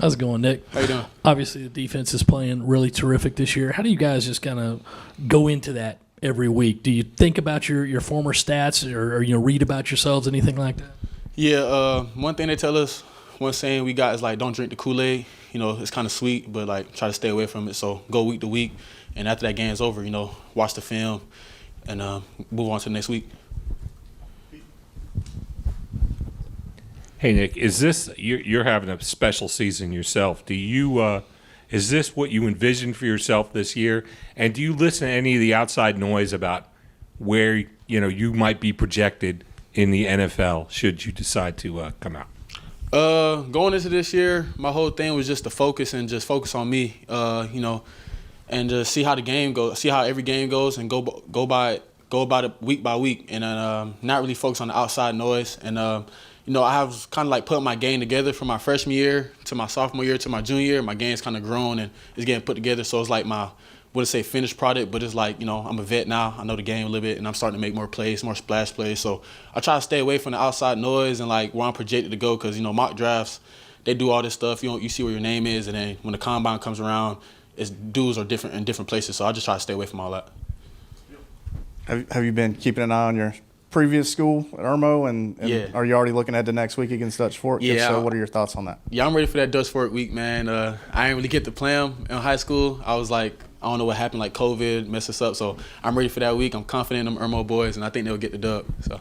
How's it going, Nick? How you doing? Obviously, the defense is playing really terrific this year. How do you guys just kind of go into that every week? Do you think about your former stats or read about yourselves, anything like that? Yeah, one thing they tell us, one saying we got is like, don't drink the Kool-Aid. It's kind of sweet, but like try to stay away from it. So go week to week, and after that game is over, watch the film and move on to the next week. Hey Nick, is this you're having a special season yourself? Do you is this what you envisioned for yourself this year? And do you listen to any of the outside noise about where you might be projected in the NFL should you decide to come out? Going into this year, my whole thing was just to focus on me, and just see how the game goes, see how every game goes, and go about it week by week, and not really focus on the outside noise. And I was kind of like putting my game together from my freshman year to my sophomore year to my junior year. My game's kind of grown and it's getting put together. So it's like my, wouldn't say finished product, but it's like, I'm a vet now. I know the game a little bit, and I'm starting to make more plays, more splash plays. So I try to stay away from the outside noise and like where I'm projected to go, because mock drafts, they do all this stuff. You see where your name is, and then when the combine comes around, dudes are different in different places. So I just try to stay away from all that. Have you been keeping an eye on your previous school at Irmo, and yeah. Are you already looking ahead to next week against Dutch Fork? Yeah. If so, what are your thoughts on that? Yeah, I'm ready for that Dutch Fork week, man. I didn't really get to play them in high school. I was like, I don't know what happened, like COVID messed us up. So I'm ready for that week. I'm confident in them Irmo boys, and I think they'll get the dub. So.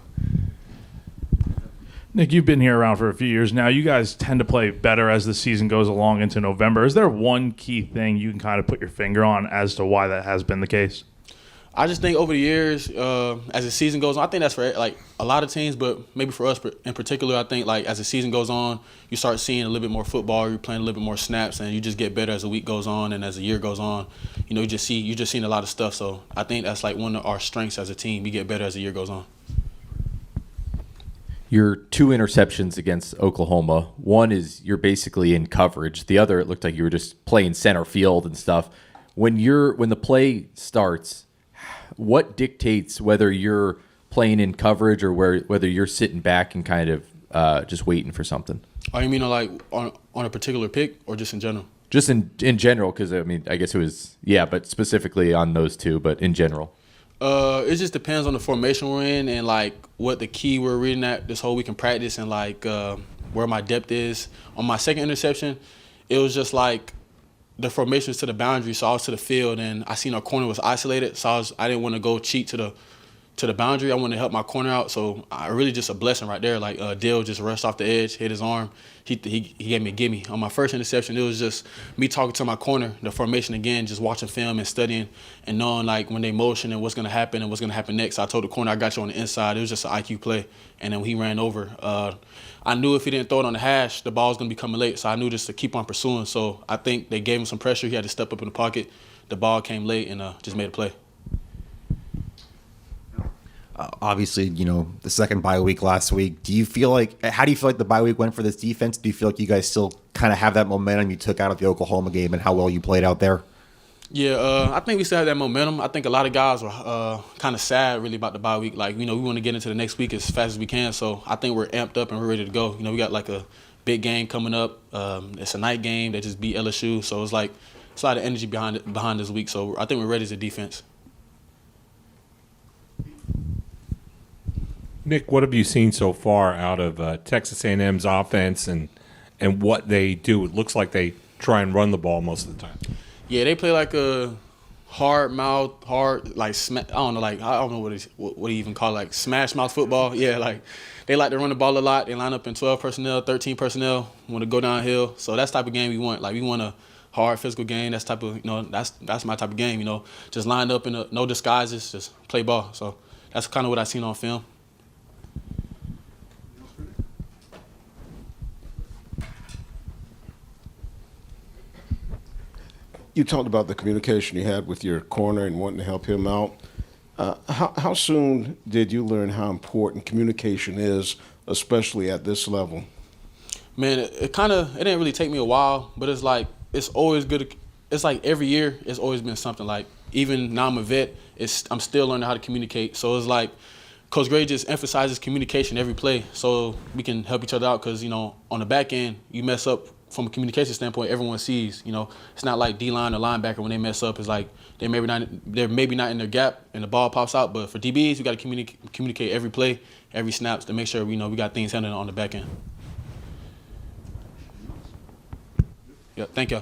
Nick, you've been here around for a few years now. You guys tend to play better as the season goes along into November. Is there one key thing you can kind of put your finger on as to why that has been the case? I just think over the years, as the season goes on, I think that's for like a lot of teams, but maybe for us in particular, I think like as the season goes on, you start seeing a little bit more football, you're playing a little bit more snaps, and you just get better as the week goes on and as the year goes on. You're just seeing a lot of stuff. So I think that's like one of our strengths as a team. We get better as the year goes on. Your 2 interceptions against Oklahoma, one is you're basically in coverage. The other, it looked like you were just playing center field and stuff. When the play starts, what dictates whether you're playing in coverage or whether you're sitting back and kind of just waiting for something? Oh, you mean like on a particular pick or just in general? Just in general, because I guess it was but specifically on those two, but in general. It just depends on the formation we're in and like what the key we're reading at this whole week in practice, and like where my depth is. On my second interception, it was just like the formations to the boundary, so I was to the field, and I seen our corner was isolated, so I didn't want to go cheat to the boundary. I wanted to help my corner out, so I really just a blessing right there. Like Dill just rushed off the edge, hit his arm. He gave me a gimme. On my first interception, it was just me talking to my corner, the formation again, just watching film and studying and knowing like when they motion and what's going to happen next. So I told the corner, I got you on the inside. It was just an IQ play. And then when he ran over, I knew if he didn't throw it on the hash, the ball was going to be coming late. So I knew just to keep on pursuing. So I think they gave him some pressure. He had to step up in the pocket. The ball came late and just made a play. Obviously, the second bye week last week. How do you feel like the bye week went for this defense? Do you feel like you guys still kind of have that momentum you took out of the Oklahoma game and how well you played out there? Yeah, I think we still have that momentum. I think a lot of guys were kind of sad really about the bye week. Like, we want to get into the next week as fast as we can. So I think we're amped up and we're ready to go. We got like a big game coming up. It's a night game. They just beat LSU. So it's like it's a lot of energy behind this week. So I think we're ready as a defense. Nick, what have you seen so far out of Texas A&M's offense and what they do? It looks like they try and run the ball most of the time. Yeah, they play like a hard, like I don't know what you even call it, like smash mouth football. Yeah, like they like to run the ball a lot. They line up in 12 personnel, 13 personnel, want to go downhill. So that's the type of game we want. Like we want a hard physical game. That's type of that's my type of game. Just lined up in no disguises, just play ball. So that's kind of what I seen on film. You talked about the communication you had with your corner and wanting to help him out. How soon did you learn how important communication is, especially at this level? Man, it didn't really take me a while, but it's always good. It's like every year, it's always been something. Like even now I'm a vet, I'm still learning how to communicate. So it's like Coach Gray just emphasizes communication every play, so we can help each other out. Because on the back end, you mess up from a communication standpoint, everyone sees. You know, it's not like D-line or linebacker when they mess up. It's like they're maybe not in their gap and the ball pops out. But for DBs, we got to communicate every play, every snaps to make sure we got things handled on the back end. Yeah, thank you.